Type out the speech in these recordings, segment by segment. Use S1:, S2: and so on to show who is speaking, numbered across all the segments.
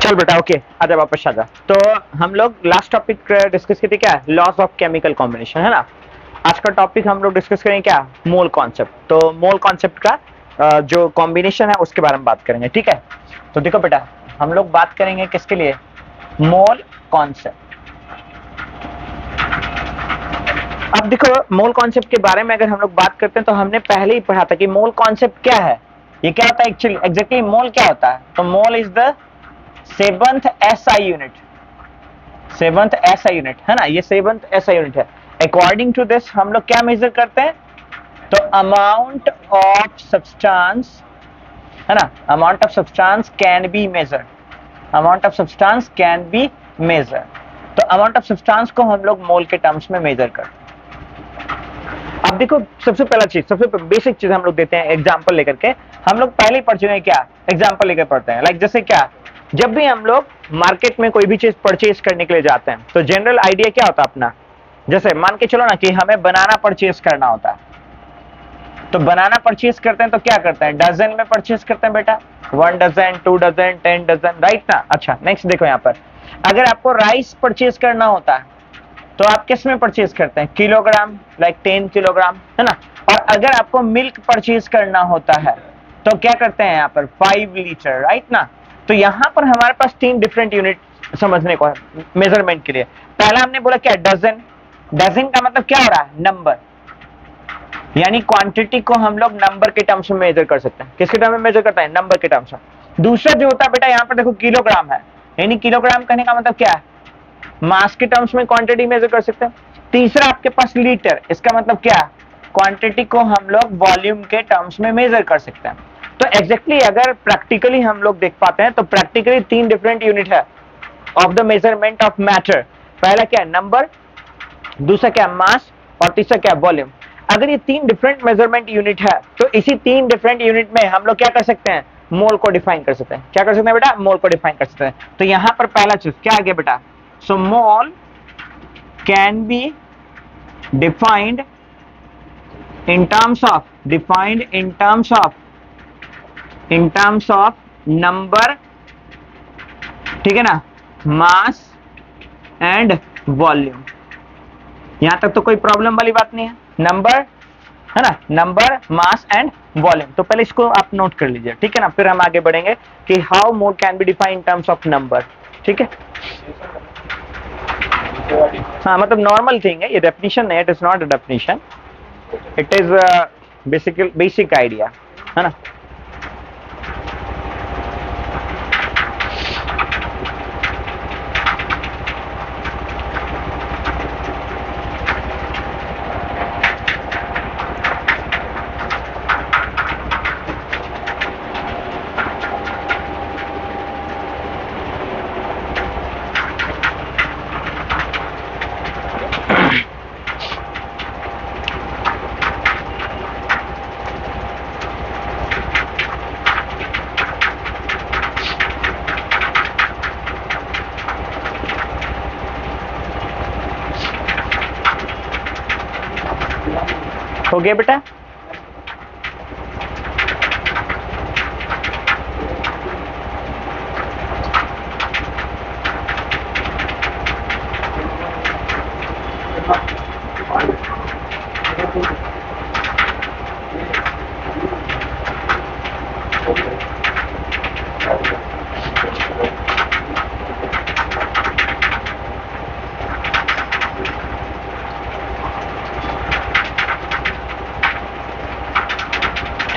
S1: चल बेटा ओके, आजा वापस आजा। तो हम लोग लास्ट टॉपिक डिस्कस की थी क्या, लॉस ऑफ केमिकल कॉम्बिनेशन, है ना। आज का टॉपिक हम लोग डिस्कस करेंगे क्या, मोल कॉन्सेप्ट। तो मोल कॉन्सेप्ट का जो कॉम्बिनेशन है उसके बारे में बात करेंगे, ठीक है। तो देखो बेटा, हम लोग बात करेंगे किसके लिए, मोल कॉन्सेप्ट। अब देखो, मोल कॉन्सेप्ट के बारे में अगर हम लोग बात करते हैं तो हमने पहले ही पढ़ा था कि मोल कॉन्सेप्ट क्या है, ये क्या होता है एक्चुअली, एग्जैक्टली मोल क्या होता है। तो mole is the seventh SI unit, seventh SI unit है ना, ये सेवंथ एसआई यूनिट है। अकॉर्डिंग टू दिस हम लोग क्या मेजर करते हैं, तो अमाउंट ऑफ सब्सटेंस, है ना, amount of substance can be measured, amount of substance can be measured. तो अमाउंट ऑफ सब्सटेंस को हम लोग मोल के टर्म्स में मेजर करते हैं। अब देखो, सबसे पहला चीज, सबसे बेसिक चीज हम लोग देते हैं एग्जांपल लेकर के। हम लोग पहले ही पढ़ चुके हैं क्या, एग्जांपल लेकर पढ़ते हैं। लाइक जैसे क्या, जब भी हम लोग मार्केट में कोई भी चीज परचेज करने के लिए जाते हैं तो जनरल आइडिया क्या होता है अपना, जैसे मान के चलो ना कि हमें बनाना परचेज करना होता है। तो बनाना परचेज करते हैं तो क्या करते हैं, डजन में परचेज करते हैं बेटा, 1 डजन, 2 डजन, 10 डजन, राइट ना। अच्छा नेक्स्ट देखो, यहाँ पर अगर आपको राइस परचेज करना होता है तो आप किस में परचेज करते हैं, किलोग्राम, लाइक 10 किलोग्राम, है ना। और अगर आपको मिल्क परचेज करना होता है तो क्या करते हैं यहाँ पर, 5 लीटर, राइट ना। तो यहाँ पर हमारे पास 3 डिफरेंट यूनिट समझने को है मेजरमेंट के लिए। पहला हमने बोला क्या, डजन। डजन का मतलब क्या हो रहा है, नंबर, यानी क्वांटिटी को हम लोग नंबर के टर्म्स में मेजर कर सकते हैं। किसके टर्म में मेजर करते हैं, नंबर के टर्म्स में। दूसरा जो होता है बेटा, यहाँ पर देखो किलोग्राम है, यानी किलोग्राम कहने का मतलब क्या है, मास के टर्म्स में क्वांटिटी मेजर कर सकते हैं। तीसरा आपके पास लीटर, इसका मतलब क्या, क्वांटिटी को हम लोग वॉल्यूम के टर्म्स में मेजर कर सकते हैं। तो एग्जैक्टली अगर प्रैक्टिकली हम लोग देख पाते हैं तो प्रैक्टिकली 3 डिफरेंट यूनिट है of the measurement of matter. पहला क्या है, नंबर, दूसरा क्या है, मास, और तीसरा क्या है, वॉल्यूम। अगर ये 3 डिफरेंट मेजरमेंट यूनिट है तो इसी 3 डिफरेंट यूनिट में हम लोग क्या कर सकते हैं, मोल को डिफाइन कर सकते हैं। क्या कर सकते हैं बेटा, मोल को डिफाइन कर सकते हैं। तो यहां पर पहला चीज क्या आ गया बेटा, so mole can be defined in terms of number, ठीक है ना, मास एंड वॉल्यूम। यहां तक तो कोई प्रॉब्लम वाली बात नहीं है, नंबर, है ना, नंबर, मास एंड वॉल्यूम। तो पहले इसको आप नोट कर लीजिए, ठीक है ना, फिर हम आगे बढ़ेंगे कि how mole can be defined in terms of number, ठीक है। हाँ मतलब नॉर्मल थिंग है, ये डेफिनेशन नहीं है, it is not a definition, it is basic idea, है ना। हो गया बेटा,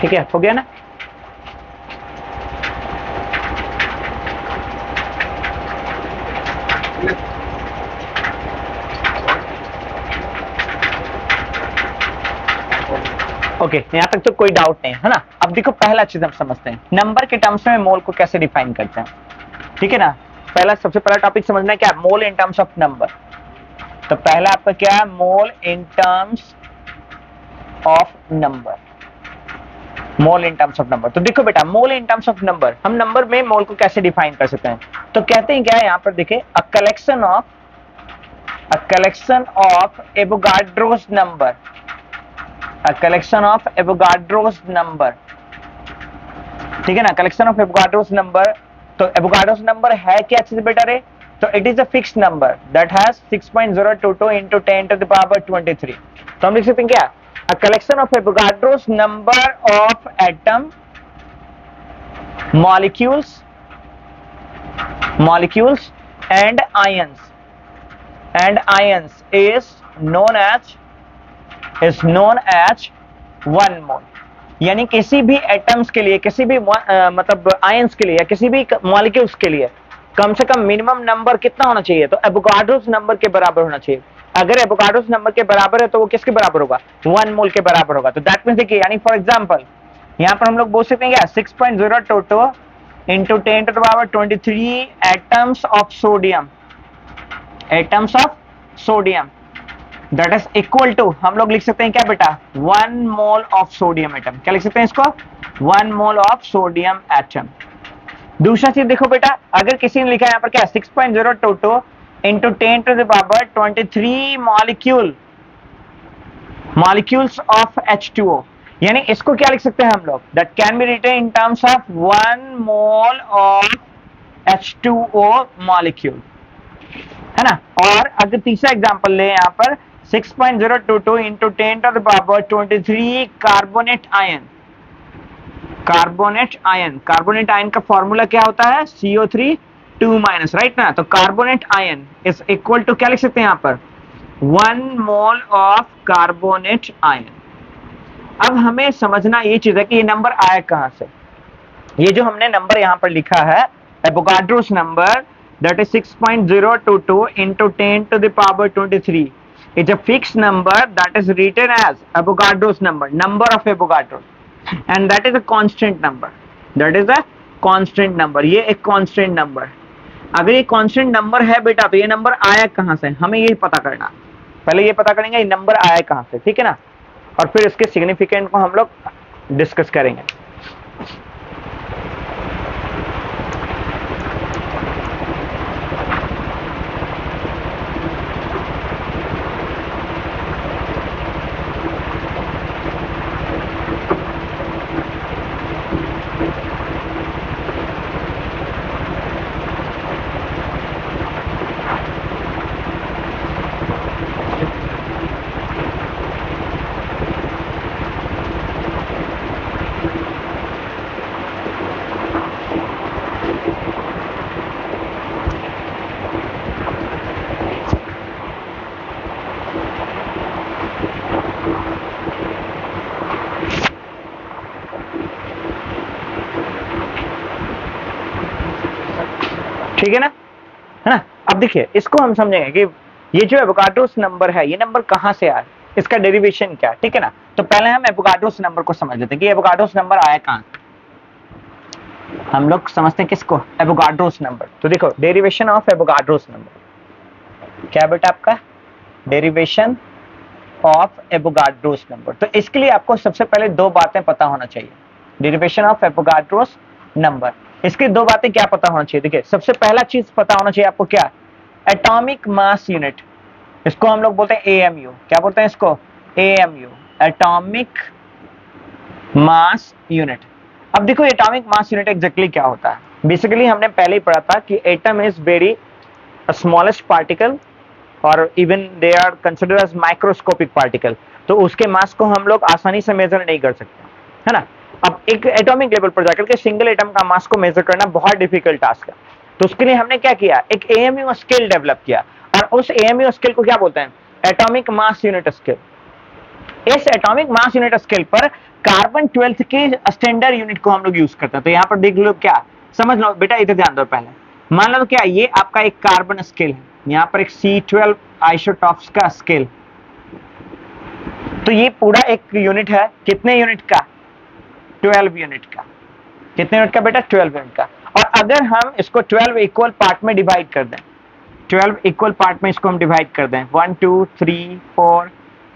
S1: ठीक है, हो गया ना। ओके यहाँ तक तो कोई डाउट नहीं है ना। अब देखो पहला चीज हम समझते हैं, नंबर के टर्म्स में मोल को कैसे डिफाइन करते हैं, ठीक है ना। पहला, सबसे पहला टॉपिक समझना है क्या, mole in terms of number. तो पहला आपका क्या है, mole in terms of number, mole in terms of number. तो देखो बेटा, mole in terms of number, हम नंबर में मोल को कैसे डिफाइन कर सकते हैं। तो कहते हैं क्या है, यहाँ पर देखिए, a collection of Avogadro's number, a collection of Avogadro's number, ठीक है ना, कलेक्शन ऑफ एवोगाड्रोस नंबर तो एवोगाड्रोस नंबर है क्या चीज बेटा रे? तो it is a fixed number that has 6.022 into 10 to the power 23. तो हम लिख सकते हैं क्या? A collection of Avogadro's number of atom molecules and ions is known as 1 mole. यानी किसी भी एटम्स के लिए, किसी भी मतलब आयंस के लिए या किसी भी मॉलिक्यूल्स के लिए कम से कम मिनिमम नंबर कितना होना चाहिए? तो एवोगाड्रोस नंबर के बराबर होना चाहिए। अगर एवोगाड्रोस नंबर के बराबर है तो वो किसके बराबर होगा? 1 मोल के बराबर होगा। तो दैट मींस देखिए, यानी फॉर एग्जांपल यहां पर हम लोग बोल सकते हैं क्या? 6.022 into 10 to the power 23 atoms of sodium that is equal to, हम लोग लिख सकते हैं क्या बेटा? 1 मोल ऑफ सोडियम एटम। क्या लिख सकते हैं इसको? 1 मोल ऑफ सोडियम एटम। दूसरा चीज देखो बेटा, अगर किसी ने लिखा है यहाँ पर क्या? 6.022 into 10 to the power 23 molecules of H2O, यानी इसको क्या लिख सकते हैं हम लोग? That can be written in terms of 1 mole of H2O molecule, है ना। और अगर तीसरा एग्जांपल ले यहाँ पर 6.022 into 10 to the power 23 carbonate ion का फॉर्मूला क्या होता है? CO3 2- राइट ना। तो carbonate ion is equal to क्या लिख सकते हैं यहाँ पर? 1 मोल ऑफ कार्बोनेट आयन। अब हमें समझना ये चीज है कि ये नंबर आया कहां से। ये जो हमने नंबर यहां पर लिखा है Avogadro's number, that is 6.022 into 10 to the power 23. It's a fixed number that is written as Avogadro's number of Avogadro, and that is a constant number. ये एक constant number। अगर ये constant number है बेटा तो ये नंबर आया कहां से, हमें ये पता करना। पहले ये पता करेंगे ये नंबर आया कहां से, ठीक है ना, और फिर इसके सिग्निफिकेंट को हम लोग डिस्कस करेंगे। ठीक है ना। अब देखिए इसको हम समझेंगे कि ये जो एवोगाड्रोस नंबर है ये नंबर कहां से आया, इसका डेरिवेशन क्या, ठीक है ना। तो पहले हम एवोगाड्रोस नंबर को समझ लेते हैं कि एवोगाड्रोस नंबर आया कहां से। हम लोग समझते हैं किसको? Avogadro's number. तो देखो डेरिवेशन ऑफ एवोगाड्रोस नंबर क्या बेटा आपका? Derivation of Avogadro's number. तो इसके लिए आपको सबसे पहले दो बातें पता होना चाहिए। डेरिवेशन ऑफ एवोगाड्रोस नंबर, इसकी दो बातें क्या पता होना चाहिए? देखिए सबसे पहला चीज पता होना चाहिए आपको क्या? एटॉमिक मास यूनिट, इसको हम लोग बोलते हैं एएमयू। क्या बोलते हैं इसको? AMU, atomic mass unit. अब देखो एटॉमिक मास यूनिट एग्जैक्टली क्या होता है। बेसिकली हमने पहले ही पढ़ा था कि atom is very smallest particle और even they are considered as microscopic particle. तो उसके मास को हम लोग आसानी से मेजर नहीं कर सकते, है ना। अब एक एटॉमिक लेवल पर जाकर के सिंगल एटम का मास को मेजर करना बहुत डिफिकल्ट टास्क है। तो उसके लिए हमने क्या किया? एक एएमयू स्केल डेवलप किया, और उस एएमयू स्केल को क्या बोलते हैं? Atomic mass unit scale. इस एटॉमिक मास यूनिट स्केल पर कार्बन 12 के स्टैंडर्ड यूनिट को हम लोग यूज करते हैं। तो यहाँ पर देख लो, क्या समझ लो बेटा, इधर ध्यान दो। पहले मान लो क्या ये आपका एक कार्बन स्केल है, यहाँ पर एक C12 आइसोटॉप्स का स्केल। तो ये पूरा एक यूनिट है, कितने यूनिट का? 12 यूनिट का। कितने यूनिट का बेटा? 12 यूनिट का। और अगर हम इसको 12 इक्वल पार्ट में डिवाइड कर दें, 12 इक्वल पार्ट में इसको हम डिवाइड कर दें, 1 2 3 4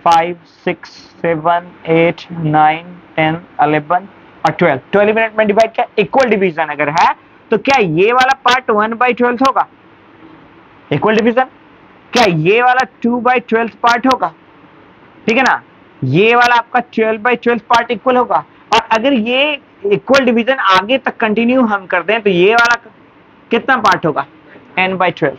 S1: 5 6 7 8 9 10 11 और 12 यूनिट में डिवाइड किया, इक्वल डिवीजन अगर है तो क्या ये वाला पार्ट 1/12 होगा? Equal division. क्या ये वाला 2/12 पार्ट होगा? ठीक है ना, ये वाला आपका 12/12 पार्ट इक्वल होगा। और अगर ये इक्वल डिवीजन आगे तक कंटिन्यू हम कर दें तो ये वाला कितना पार्ट होगा, n/12।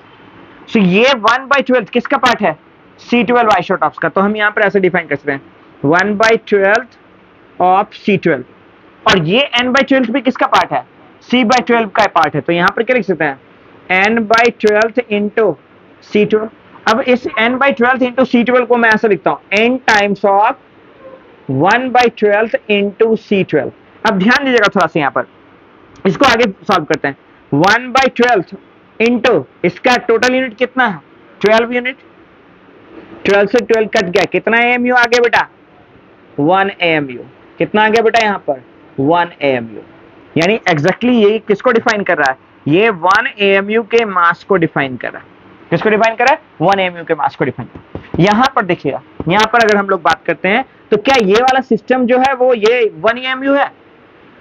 S1: सो ये 1/12 किसका पार्ट है, C12 आइसोटॉप्स का। तो हम यहाँ पर ऐसे डिफाइन कर सकते हैं 1/12 ऑफ C12, और ये n/12 भी किसका पार्ट है, C/12 का पार्ट है। तो यहाँ पर क्या लिख सकते हैं, n/12 इंटू C12। अब इस n/12 इंटू C12 को मैं ऐसे लिखता हूँ n times of 1/12 into C12। अब ध्यान दीजिएगा थोड़ा सा यहाँ पर, इसको आगे सॉल्व करते हैं। 1/12 इंटू इसका टोटल यूनिट कितना है, 12 यूनिट। 12 से 12 कट गया, कितना AMU आ गया बेटा, 1 AMU। कितना आ गया बेटा यहाँ पर, 1 AMU। यानी एग्जैक्टली ये किसको डिफाइन कर रहा है, ये 1 AMU के मास को डिफाइन कर रहा है। किसको डिफाइन कर रहा है, 1 AMU के मास को डिफाइन कर रहा है। यहां पर देखिएगा, यहां पर अगर हम लोग बात करते हैं तो क्या ये वाला सिस्टम जो है वो ये 1 AMU है।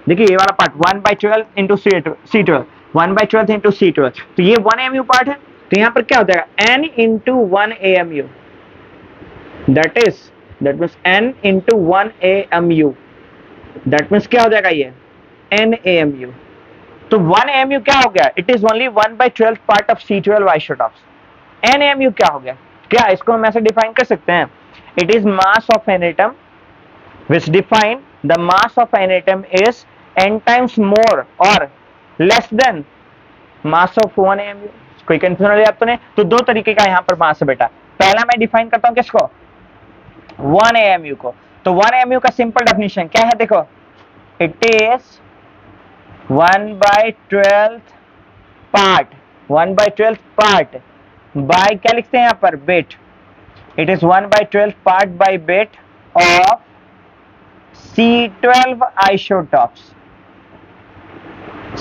S1: देखिए ये वाला part 1/12 into C12, 1/12 into C12, तो ये 1 AMU पार्ट है। तो यहां पर क्या हो जाएगा, n into 1 AMU, that means n into 1 AMU, that means क्या हो जाएगा, ये n AMU। तो 1 AMU क्या हो गया, it is only 1/12 part of C12 isotopes. n AMU क्या हो गया, क्या इसको हम ऐसे डिफाइन कर सकते हैं, it is mass of an atom which define the mass of an atom is n times more or less than mass of 1 AMU। कोई कंफ्यूजन हो तो नहीं, तो दो तरीके का यहाँ पर मास है बेटा। पहला मैं डिफाइन करता हूँ किसको, 1 AMU को। तो 1 AMU का सिंपल डेफिनेशन क्या है, देखो it is 1/12 part, 1/12 part by क्या लिखते हैं यहाँ पर, weight. It is 1/12 part by weight of C12 isotopes,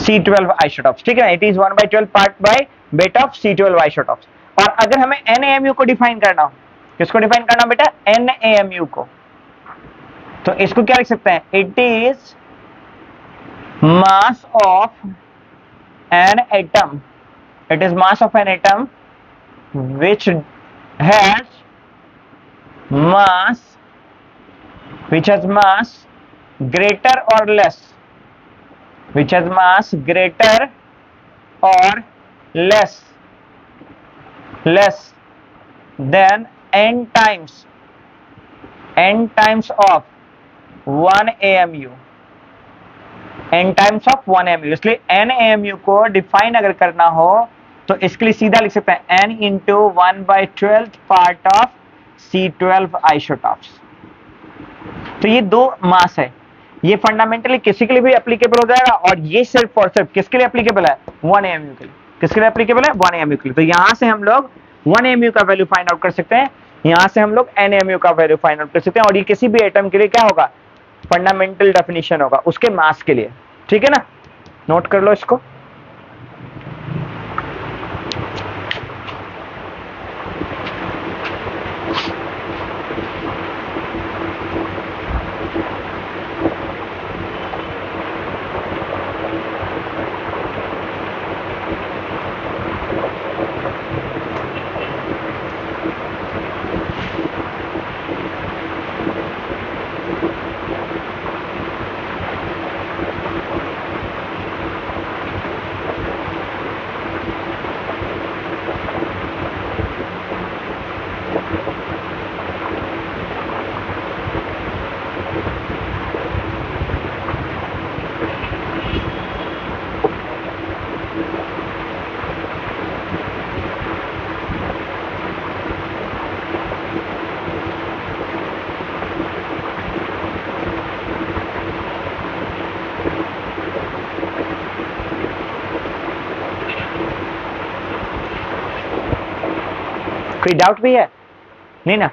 S1: C12 isotopes, ठीक है। It is 1/12 part by weight of C12 isotopes। और अगर हमें NAMU को डिफाइन करना हो, किसको डिफाइन करना बेटा, NAMU को, तो इसको क्या लिख सकते हैं, it is mass of an atom, it is mass of an atom which has mass, which has mass greater or less, which has mass greater or less than n times of 1 AMU, n times of 1 AMU। इसलिए n AMU को define अगर करना हो तो इसके लिए सीधा लिख सकते हैं n into 1/12 part of C12 isotopes. तो ये दो मास है, ये फंडामेंटली किसी के लिए भी एप्लीकेबल हो जाएगा, और ये सिर्फ और सिर्फ किसके लिए एप्लीकेबल है, 1 AMU के लिए। किसके लिए एप्लीकेबल है, 1 AMU के लिए। तो यहां से हम लोग 1 AMU का वैल्यू फाइंड आउट कर सकते हैं, यहां से हम लोग n AMU का वैल्यू फाइंड आउट कर सकते हैं, और ये किसी भी एटम के लिए क्या होगा, फंडामेंटल डेफिनेशन होगा उसके मास के लिए, ठीक है ना। नोट कर लो इसको। कोई डाउट भी है, नहीं ना।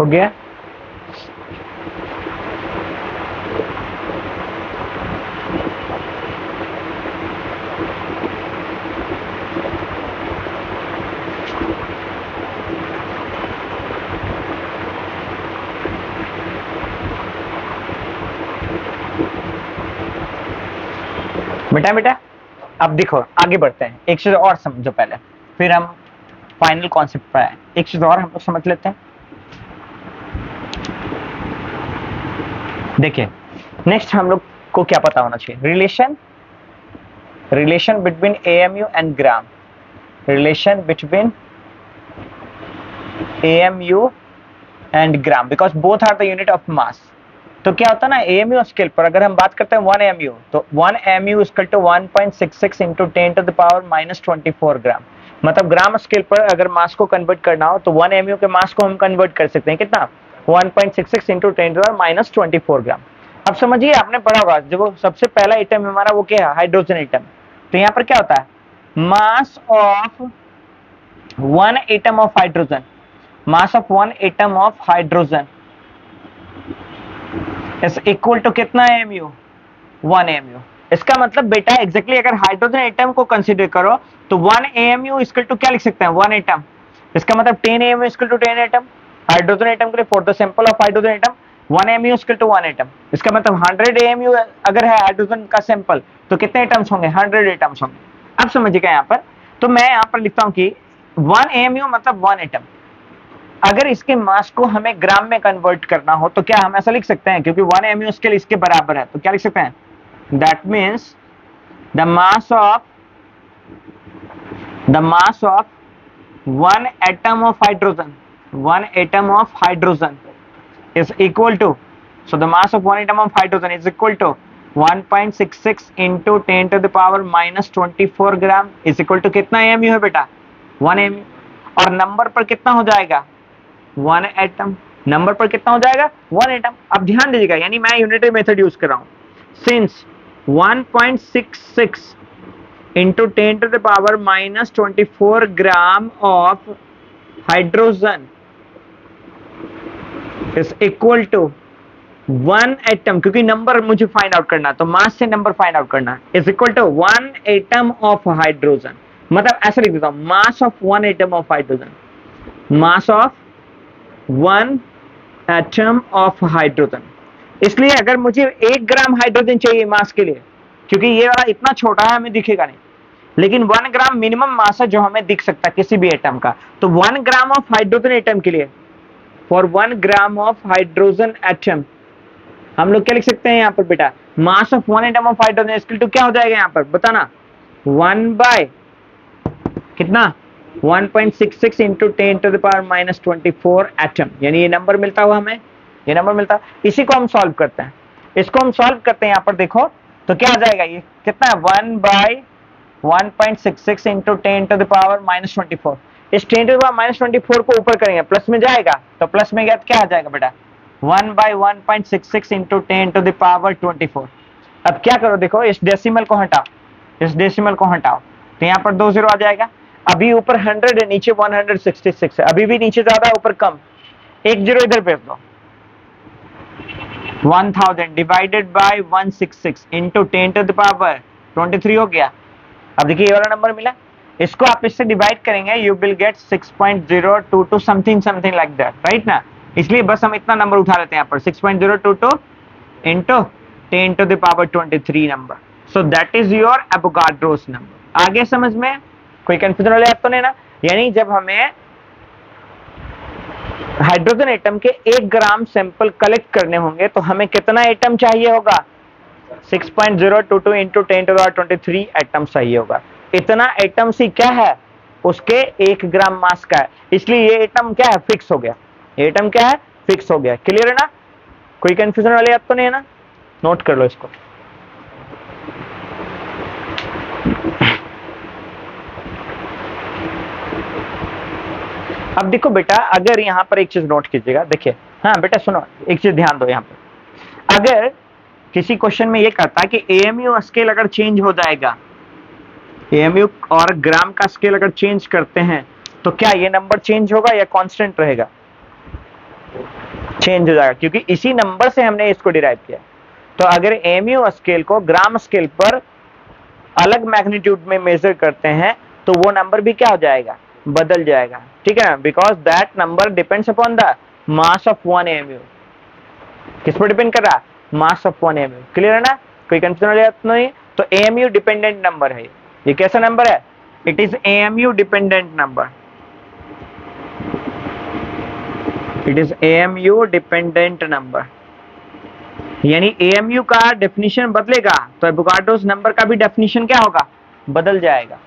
S1: हो गया। बेटा बेटा अब देखो आगे बढ़ते हैं, एक चीज और समझो पहले, फिर हम फाइनल कॉन्सेप्ट पर आए। एक चीज और हम लोग समझ लेते हैं। देखिए नेक्स्ट हम लोग को क्या पता होना चाहिए, relation between AMU and gram, relation between AMU and gram, because both are the unit of mass. तो क्या होता है ना, एएमयू स्केल पर अगर हम बात करते हैं 1 एमयू, तो 1 एमयू इक्वल टू 1.66 इंटू 10⁻⁻24 ग्राम। मतलब ग्राम स्केल पर अगर मास को कन्वर्ट करना हो तो 1 एमयू के मास को हम कन्वर्ट कर सकते हैं कितना, 1.66 इंटू 10⁻⁻24 ग्राम। अब समझिए आपने पढ़ा होगा जो सबसे पहला एटम हमारा वो क्या है, हाइड्रोजन एटम। तो यहाँ पर क्या होता है, mass of 1 atom of hydrogen, mass of 1 atom of hydrogen is equal to कितना एमयू, 1 एमयू। इसका मतलब बेटा एग्जैक्टली अगर हाइड्रोजन एटम को कंसीडर करो तो 1 एमयू इक्वल टू क्या लिख सकते हैं, 1 एटम। इसका मतलब 10 AMU equal to 10 atom. Hydrogen atom के लिए for the sample of hydrogen atom 1 AMU equal to 1 atom. इसका मतलब 100 एमयू अगर है हाइड्रोजन का सैंपल तो कितने एटम्स होंगे, 100 एटम्स होंगे। अब समझिएगा यहाँ पर, तो मैं यहाँ पर लिखता हूँ कि 1 एमयू मतलब 1 एटम। अगर इसके मास को हमें ग्राम में कन्वर्ट करना हो तो क्या हम ऐसा लिख सकते हैं, क्योंकि 1 एमयू स्केल इसके बराबर है, तो क्या लिख सकते हैं, that means the mass of 1 atom of hydrogen, 1 atom of hydrogen is equal to, so the mass of 1 atom of hydrogen is equal to 1.66 into 10⁻⁻24 gram is equal to कितना MU है बेटा, 1 एमयू। और number पर कितना हो जाएगा, 1 atom. Number पर कितना हो जाएगा, 1 एटम। अब ध्यान दीजिएगा, यानी मैं यूनिटरी मेथड यूज कर रहा हूं। Since 1.66 into 10⁻⁻24 gram of hydrogen is equal to 1 atom, क्योंकि नंबर मुझे फाइंड आउट करना, तो मास से नंबर फाइंड आउट करना, is equal to 1 atom of hydrogen. मतलब ऐसा लिख देता हूं, mass of 1 atom of hydrogen, mass of 1 atom of hydrogen. इसलिए अगर मुझे 1 ग्राम हाइड्रोजन चाहिए मास के लिए, क्योंकि ये वाला इतना छोटा है हमें दिखेगा नहीं, लेकिन 1 ग्राम मिनिमम मास है जो हमें दिख सकता है किसी भी एटम का, तो 1 ग्राम ऑफ हाइड्रोजन एटम के लिए, for 1 gram of hydrogen atom हम लोग क्या लिख सकते हैं यहाँ पर बेटा, mass of 1 atom of hydrogen equal to क्या हो जाएगा यहाँ पर बताना, 1 बाय कितना 1.66 इंटू 10⁻⁻24 एटम, यानी ये नंबर मिलता हुआ हमें, ये नंबर मिलता है। इसी को हम सॉल्व करते हैं, इसको हम सॉल्व करते हैं यहाँ पर देखो तो क्या आ जाएगा, ये कितना है 1 बाय 1.66 इंटू 10⁻⁻24। इस 10⁻⁻24 को ऊपर करेंगे प्लस में जाएगा, तो प्लस में गया तो क्या आ जाएगा बेटा 1 बाय 1.66 इंटू 10⁻24। अब क्या करो देखो, इस डेसिमल को हटाओ, इस डेसिमल को हटाओ तो यहाँ पर 2 जीरो आ जाएगा। अभी ऊपर 100 है, नीचे 166 है, अभी भी नीचे ज्यादा है ऊपर कम, 1 जीरो इधर भेज दो। 1000 डिवाइडेड बाय 166 इंटू 10⁻23 हो गया। अब देखिए ये वाला नंबर मिला, इसको आप इससे डिवाइड करेंगे, you will get 6.022 something something like that, right ना। इसलिए बस हम इतना नंबर उठा लेते हैं यहाँ पर 6.022 into 10⁻23 number, so that is your Avogadro's number. आगे समझ में कोई कंफ्यूजन वाली बात तो नहीं ना, यानी जब हमें हाइड्रोजन एटम के 1 ग्राम सैंपल कलेक्ट करने होंगे तो हमें कितना एटम चाहिए होगा, 6.022 इंटू 10⁻23 एटम चाहिए होगा। इतना एटम ही क्या है, उसके 1 ग्राम मास का है, इसलिए ये एटम क्या है, फिक्स हो गया, ये एटम क्या है, फिक्स हो गया। क्लियर है ना, कोई कंफ्यूजन वाली बात तो नहीं है ना, नोट कर लो इसको। अब देखो बेटा, अगर यहाँ पर एक चीज नोट कीजिएगा, देखिए हाँ बेटा सुनो, एक चीज ध्यान दो यहाँ पर, अगर किसी क्वेश्चन में ये कहता है कि एएमयू स्केल अगर चेंज हो जाएगा, एएमयू और ग्राम का स्केल अगर चेंज करते हैं तो क्या ये नंबर चेंज होगा या कांस्टेंट रहेगा, चेंज हो जाएगा, क्योंकि इसी नंबर से हमने इसको डिराइव किया। तो अगर एमयू स्केल को ग्राम स्केल पर अलग मैग्नीट्यूड में मेजर करते हैं तो वो नंबर भी क्या हो जाएगा, बदल जाएगा, ठीक है ना, because that number depends upon the mass of one MU. किस पर डिपेंड कर रहा है, mass of one MU. Clear है ना, कोई कंफ्यूजन वाली बात नहीं। तो एमयू डिपेंडेंट नंबर है, ये कैसा नंबर है, it is MU dependent number, it is MU dependent number. यानी एमयू का डेफिनेशन बदलेगा तो एवोगाड्रोस नंबर का भी डेफिनेशन क्या होगा, बदल जाएगा।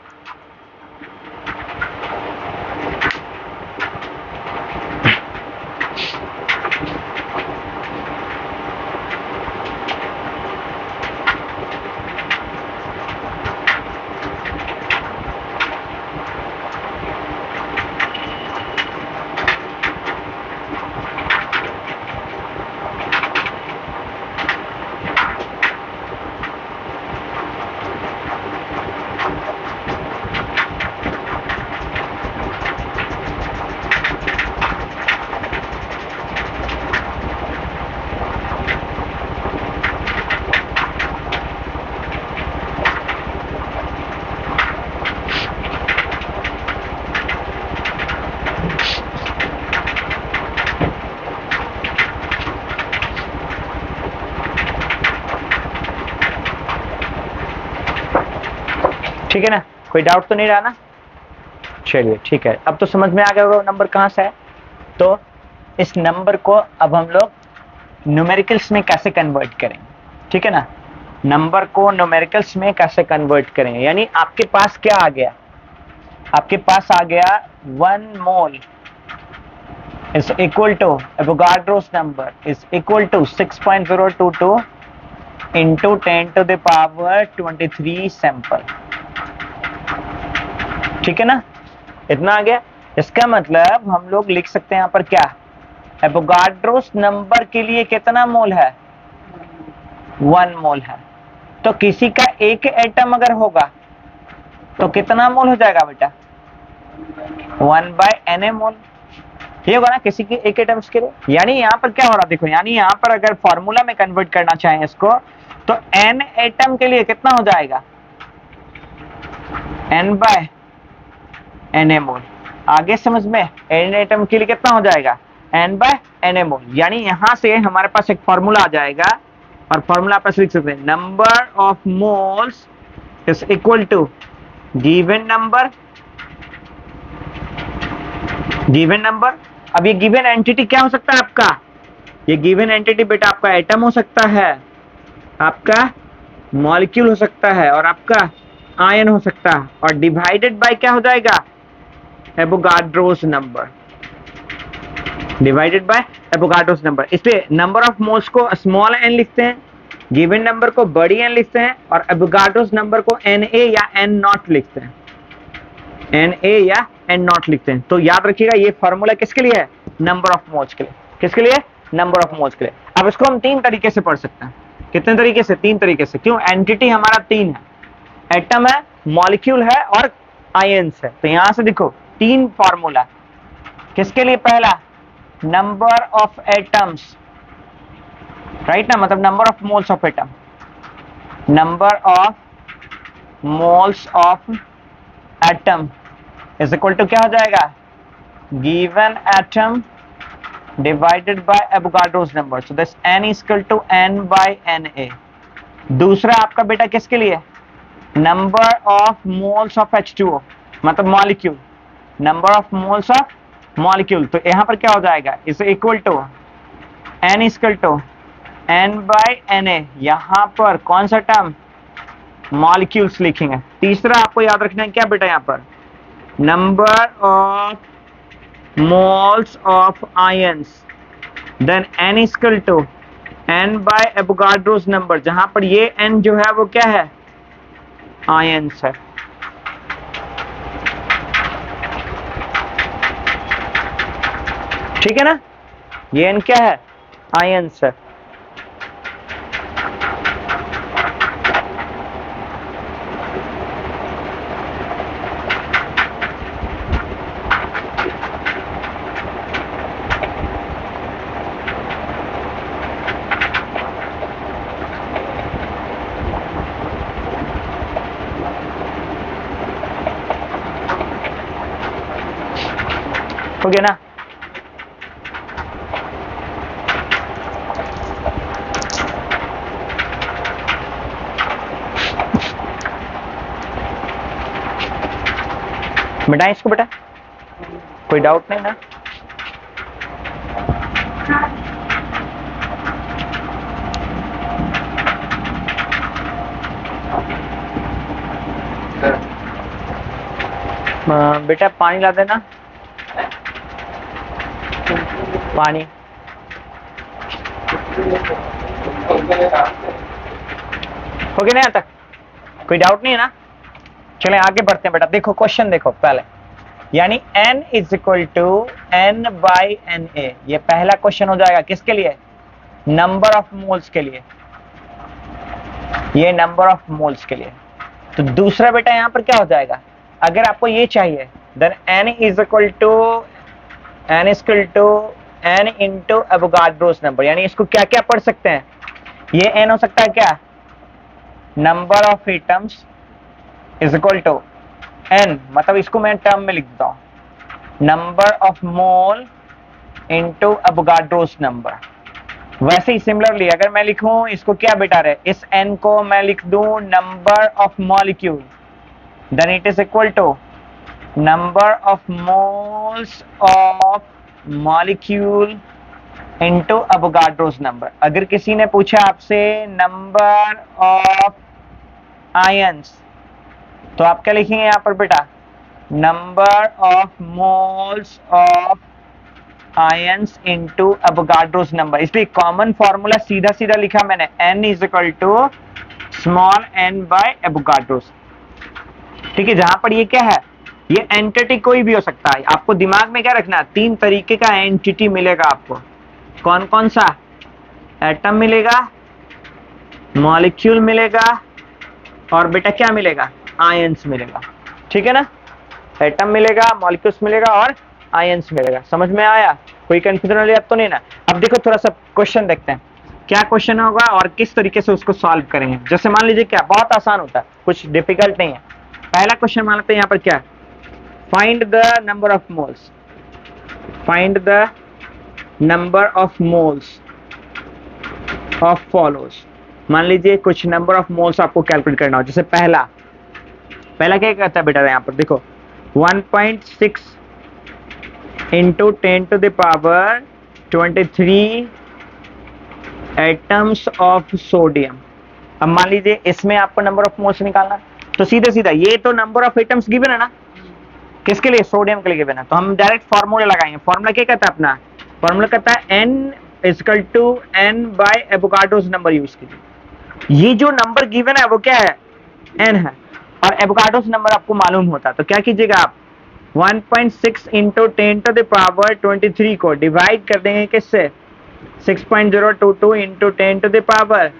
S1: ठीक है ना, कोई डाउट तो नहीं रहा ना। चलिए ठीक है, अब तो समझ में आ गया वो नंबर कहाँ से है। तो इस नंबर को अब हम लोग न्यूमेरिकल्स में कैसे कन्वर्ट करेंगे, ठीक है ना, नंबर को न्यूमेरिकल्स में कैसे कन्वर्ट करेंगे। यानी आपके पास क्या आ गया, आपके पास आ गया 1 मोल is equal to Avogadro's number is equal to 6.022 into 10 to the power 23 sample, ठीक है ना, इतना आ गया। इसका मतलब हम लोग लिख सकते हैं यहाँ पर क्या, एवोगाड्रोस नंबर के लिए कितना मोल है, 1 मोल है। तो किसी का एक एटम अगर होगा तो कितना मोल हो जाएगा बेटा, 1/Na मोल, ये होगा ना किसी के एक एटम्स के लिए। यानी यहाँ पर क्या हो रहा है देखो, यानी यहाँ पर अगर फॉर्मूला में कन्वर्ट करना चाहें इसको तो n एटम के लिए कितना हो जाएगा, n/Na मोल। आगे समझ में, n एटम के लिए कितना हो जाएगा, n/Na मोल। यानी यहां से हमारे पास एक फॉर्मूला आ जाएगा और फॉर्मूला आप ऐसे लिख सकते हैं, number of moles is equal to given number, given number. अब ये गिवन एंटिटी क्या हो सकता है आपका, ये गिवन एंटिटी बेटा आपका एटम हो सकता है, आपका मॉलिक्यूल हो सकता है और आपका आयन हो सकता है, और डिवाइडेड बाय क्या हो जाएगा, Avogadro's number, divided by Avogadro's number. इसलिए नंबर ऑफ मोल्स को स्मॉल एन लिखते हैं, गिवन नंबर को बड़ी एन लिखते हैं, और एवोगाड्रोस नंबर को Na या n नॉट लिखते हैं, Na या n नॉट लिखते हैं। तो याद रखिएगा ये फॉर्मूला किसके लिए है, नंबर ऑफ मोल्स के लिए। किसके लिए, नंबर ऑफ मोल्स के लिए। अब इसको हम 3 तरीके से पढ़ सकते हैं। कितने तरीके से, 3 तरीके से। क्यों, एंटिटी हमारा 3 है, एटम है, मॉलिक्यूल है और आयंस है। तो यहां से देखो 3 फॉर्मूला किसके लिए, पहला नंबर ऑफ एटम्स, राइट ना, मतलब number of moles of atom, number of moles of atom is equal to क्या हो जाएगा, given atom divided by Avogadro's number, so this n is equal to n/Na। दूसरा आपका बेटा किसके लिए, number of moles of H2O, मतलब molecule, number of moles of molecule. तो यहां पर क्या हो जाएगा, is equal to n is equal to n/Na। यहां पर कौन सा टर्म, मॉलिक्यूल्स लिखेंगे। तीसरा आपको याद रखना है क्या बेटा, यहां पर number of moles of ions, then n is equal to Avogadro's number, जहां पर ये n जो है वो क्या है, आयंस है। ठीक है ना, ये n क्या है, आयंस है। हो गया ना। मिटाएं इसको बेटा, कोई डाउट नहीं ना। बेटा पानी ला देना, पानी। हो गया ना यहाँ तक, कोई डाउट नहीं है ना। चलें आगे बढ़ते हैं बेटा। देखो क्वेश्चन देखो पहले, यानी n is equal to n by N A, ये पहला क्वेश्चन हो जाएगा किसके लिए, नंबर ऑफ मोल्स के लिए, ये नंबर ऑफ मोल्स के लिए। तो दूसरा बेटा यहां पर क्या हो जाएगा, अगर आपको ये चाहिए then n is equal to n into Avogadro's number, यानी इसको क्या क्या पढ़ सकते हैं, ये n हो सकता है क्या, number of atoms is equal to n, मतलब इसको मैं टर्म में लिख देता हूं, number of mole into Avogadro's number. वैसे ही सिमिलरली अगर मैं लिखूं इसको क्या बेटा रहे, इस n को मैं लिख दूं number of molecule, then it is equal to number of moles of molecule into Avogadro's number. अगर किसी ने पूछा आपसे नंबर ऑफ आयंस, तो आप क्या लिखेंगे यहां पर बेटा, number of moles of ions into Avogadro's number. इसलिए कॉमन फॉर्मूला सीधा सीधा लिखा मैंने, n is equal to small n by Avogadro's. ठीक है, जहां पर ये क्या है, ये एंटिटी कोई भी हो सकता है। आपको दिमाग में क्या रखना है, तीन तरीके का एंटिटी मिलेगा आपको। कौन कौन सा, एटम मिलेगा, मॉलिक्यूल मिलेगा, और बेटा क्या मिलेगा, आयंस मिलेगा। ठीक है ना, एटम मिलेगा, मॉलिक्यूल्स मिलेगा और आयंस मिलेगा। समझ में आया, कोई कंफ्यूजन वाली बात तो नहीं ना। अब देखो थोड़ा सा क्वेश्चन देखते हैं, क्या क्वेश्चन होगा और किस तरीके से उसको सॉल्व करेंगे। जैसे मान लीजिए क्या, बहुत आसान होता है, कुछ डिफिकल्ट नहीं है। पहला क्वेश्चन मान लेते हैं यहाँ पर क्या, find the number of moles, find the number of moles of follows. मान लीजिए कुछ नंबर ऑफ मोल्स आपको कैलकुलेट करना हो। जैसे पहला क्या कहता है बेटा, यहाँ पर देखो 1.6 into 10 to the power 23 atoms of sodium. अब मान लीजिए इसमें आपको नंबर ऑफ मोल्स निकालना, तो सीधा सीधा ये तो नंबर ऑफ एटम्स गिवन है ना, किसके लिए, सोडियम के लिए गिवन है। तो हम डायरेक्ट फॉर्मूला लगाएंगे। फॉर्मूला क्या कहता है अपना, फॉर्मूला कहता है n equal to n by Avogadro's number use कीजिए। ये जो नंबर गिवन है वो क्या है, n है, और एवोगाड्रोस नंबर आपको मालूम होता है। तो क्या कीजिएगा आप 1.6 इंटू 10 टू द पावर 23 को डिवाइड कर देंगे किससे, 6.022 इंटू 10 टू द पावर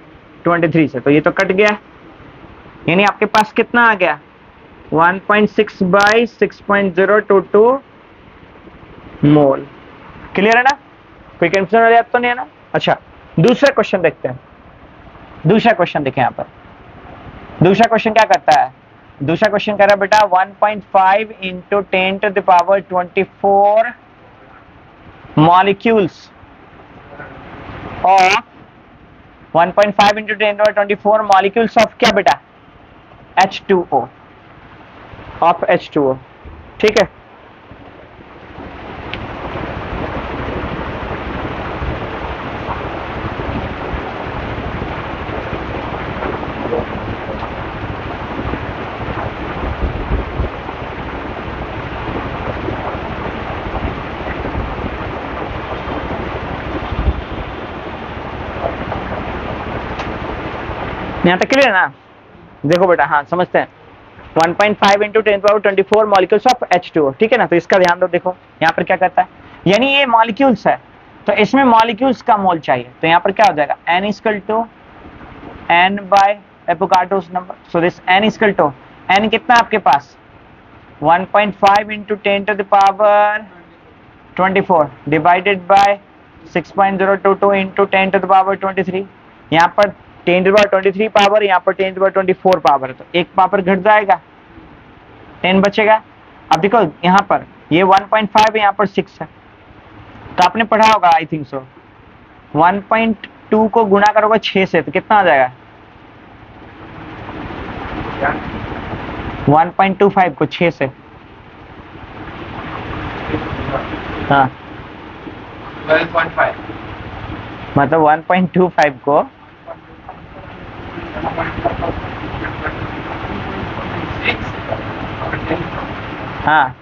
S1: 23 से। तो ये तो कट गया, यानी आपके पास कितना आ गया, 1.6 बाई 6.022 मोल। क्लियर है ना, कोई कंफ्यूजन वाली बात तो नहीं है ना। अच्छा दूसरा क्वेश्चन देखते हैं, दूसरा क्वेश्चन देखें यहाँ पर। दूसरा क्वेश्चन क्या करता है, दूसरा क्वेश्चन कह रहा है बेटा 1.5 into 10 to the power 24 molecules of 1.5 into 10 to power 24 molecules of क्या बेटा, H2O, ऑफ H2O। ठीक है, यहाँ तक क्लियर है ना। देखो बेटा, हाँ समझते हैं, 1.5 into 10 power 24 molecules of H2O। ठीक है ना, तो इसका ध्यान दो। देखो यहाँ पर क्या कहता है, यानी ये मॉलिक्यूल्स है, तो इसमें मॉलिक्यूल्स का मोल चाहिए। तो यहाँ पर क्या हो जाएगा, n equal to n by Avogadro's number. So this n equal to, n कितना आपके पास 1.5 into 10 to the power 24 divided by 6.022 into 10 to the power 23। यहाँ पर 10 टू द पावर 23 पावर, यहाँ पर 10 टू द पावर 24 पावर है, तो एक पावर घट जाएगा, 10 बचेगा। अब देखो यहाँ पर ये 1.5 है, यहाँ पर 6 है। तो आपने पढ़ा होगा आई थिंक सो, 1.2 को गुणा करोगे 6 से तो कितना आ जाएगा? 1.25 को 6 से, हाँ
S2: 12.5
S1: मतलब 1.25 को हाँ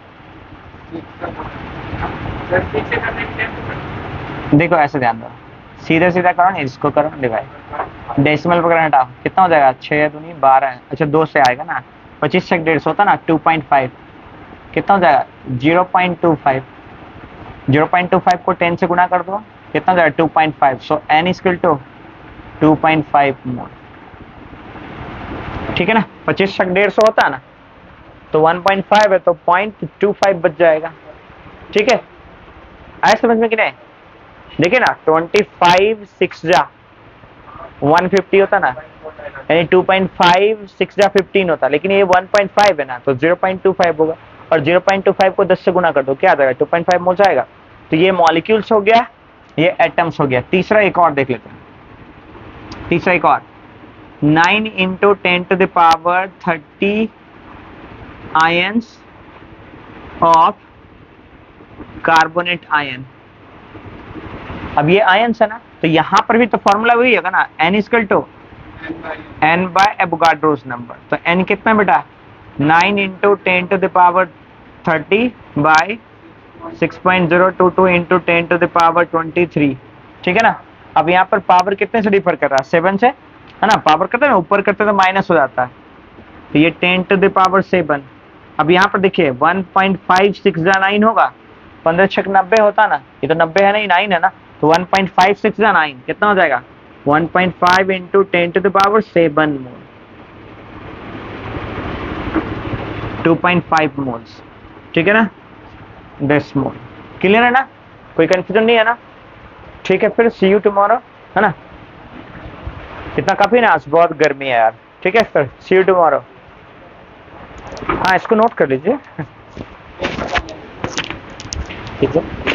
S1: देखो ऐसे ध्यान दो, सीधा सीधा करो ना, इसको करो डिवाइड, डेसिमल पकड़ना हटाओ, कितना हो जाएगा? 6 दूनी 12, अच्छा 2 से आएगा ना, 25 से 150 होता ना, 2.5 कितना हो जाएगा? 0.25, 0.25 को 10 से गुणा कर दो, कितना हो जाएगा? 2.5, सो n इक्वल टू 2.5 मोल, ठीक है ना। 25 से 150 होता है ना, तो 1.5 है तो 0.25 बच जाएगा, ठीक है। आया समझ में कि नहीं? देखिए ना, 25 6 जा 150 होता ना, यानी 2.5 6 जा 15 होता, लेकिन ये 1.5 है ना, तो 0.25 होगा, और 0.25 को 10 से गुणा कर दो, क्या आ जाएगा? 2.5 मोल जाएगा। तो ये मॉलिक्यूल्स हो गया, ये एटम्स हो गया। तीसरा एक और देख लेते हैं, तीसरा एक और, 9 into 10 to the power 30 ions of carbonate ion. अब ये आयन्स है ना, तो यहां पर भी तो फॉर्मूला वही होगा ना, n equal to n by Avogadro's number. तो n कितना बेटा? 9 into 10 to the power 30 by 6.022 into 10 to the power 23, ठीक है ना। अब यहाँ पर पावर कितने से डिफर कर रहा है? 7 से, है ना। पावर करते हैं ना, ऊपर करते तो माइनस हो जाता है, तो ये 10 टू द पावर 7। अब यहाँ पर देखिए 1.56 जा 9 होगा, 15 छक 90 होता ना, ये तो 90 है नहीं, 9 है ना, तो 1.56 जा 9 कितना हो जाएगा? 1.5 into 10 to the power 7 mole, 2.5 moles, ठीक है ना, 10 मोल। क्लियर है ना? कोई कंफ्यूजन नहीं है ना? ठीक है, फिर सी यू टुमारो, है ना। इतना काफी ना, आज बहुत गर्मी है यार। ठीक है, फिर सी यू टुमारो। हाँ, इसको नोट कर लीजिए, ठीक है।